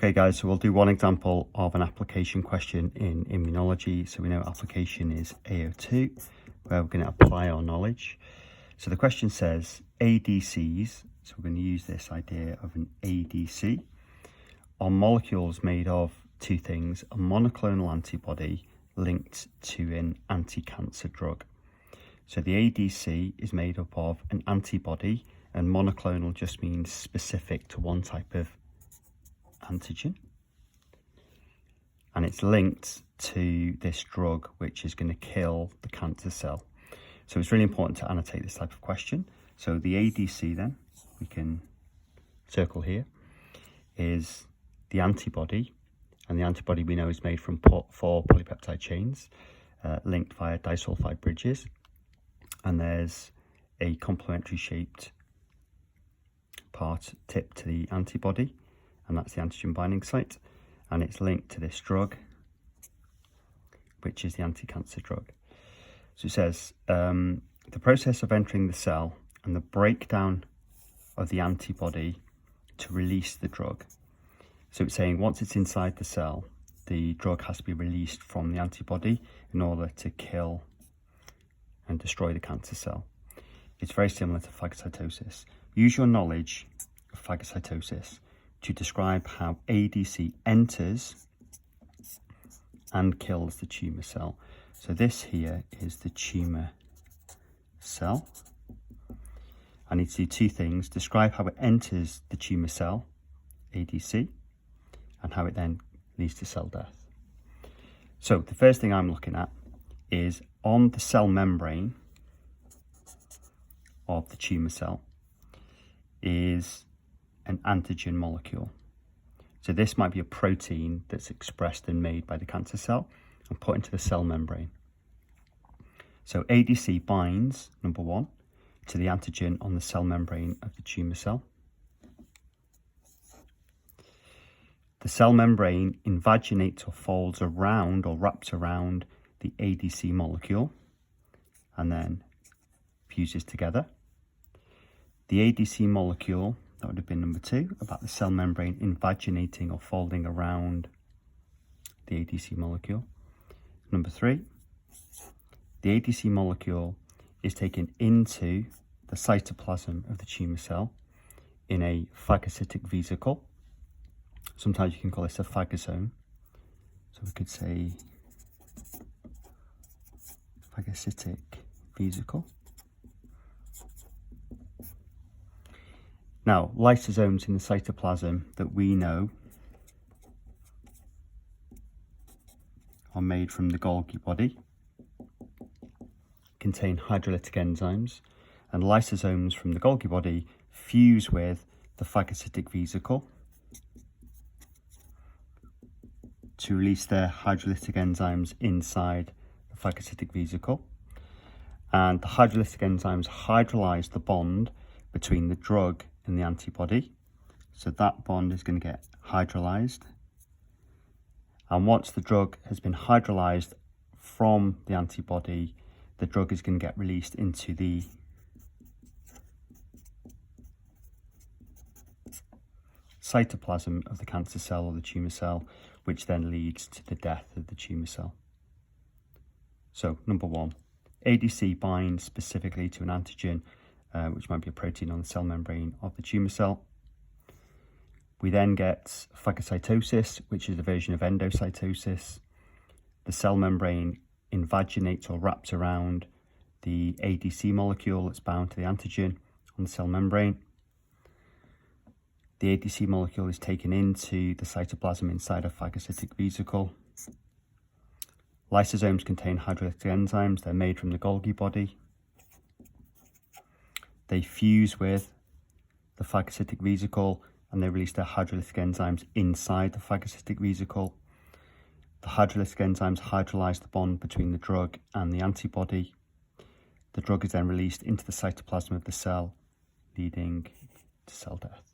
Okay guys, so we'll do one example of an application question in immunology. So we know application is A02, where we're going to apply our knowledge. So the question says ADCs, so we're going to use this idea of an ADC, are molecules made of two things: a monoclonal antibody linked to an anti-cancer drug. So the ADC is made up of an antibody, and monoclonal just means specific to one type of antigen, and it's linked to this drug which is going to kill the cancer cell. So it's really important to annotate this type of question. So the ADC, then we can circle here, is the antibody, and the antibody we know is made from 4 polypeptide chains linked via disulfide bridges, and there's a complementary shaped part tip to the antibody, and that's the antigen binding site, and it's linked to this drug which is the anti-cancer drug. So it says the process of entering the cell and the breakdown of the antibody to release the drug. So it's saying once it's inside the cell, the drug has to be released from the antibody in order to kill and destroy the cancer cell. It's very similar to phagocytosis. Use your knowledge of phagocytosis to describe how ADC enters and kills the tumour cell. So this here is the tumour cell. I need to do two things: describe how it enters the tumour cell, ADC, and how it then leads to cell death. So the first thing I'm looking at is on the cell membrane of the tumour cell is an antigen molecule. So this might be a protein that's expressed and made by the cancer cell and put into the cell membrane. So ADC binds, number one, to the antigen on the cell membrane of the tumour cell. The cell membrane invaginates or folds around or wraps around the ADC molecule and then fuses together. The ADC molecule, that would have been number 2, about the cell membrane invaginating or folding around the ADC molecule. Number 3, the ADC molecule is taken into the cytoplasm of the tumour cell in a phagocytic vesicle. Sometimes you can call this a phagosome. So we could say phagocytic vesicle. Now, lysosomes in the cytoplasm that we know are made from the Golgi body contain hydrolytic enzymes, and lysosomes from the Golgi body fuse with the phagocytic vesicle to release their hydrolytic enzymes inside the phagocytic vesicle. And the hydrolytic enzymes hydrolyze the bond between the drug and the antibody. So that bond is going to get hydrolyzed. And once the drug has been hydrolyzed from the antibody, the drug is going to get released into the cytoplasm of the cancer cell or the tumour cell, which then leads to the death of the tumour cell. So number 1, ADC binds specifically to an antigen, which might be a protein on the cell membrane of the tumour cell. We then get phagocytosis, which is a version of endocytosis. The cell membrane invaginates or wraps around the ADC molecule that's bound to the antigen on the cell membrane. The ADC molecule is taken into the cytoplasm inside a phagocytic vesicle. Lysosomes contain hydrolytic enzymes. They're made from the Golgi body. They fuse with the phagocytic vesicle and they release their hydrolytic enzymes inside the phagocytic vesicle. The hydrolytic enzymes hydrolyze the bond between the drug and the antibody. The drug is then released into the cytoplasm of the cell, leading to cell death.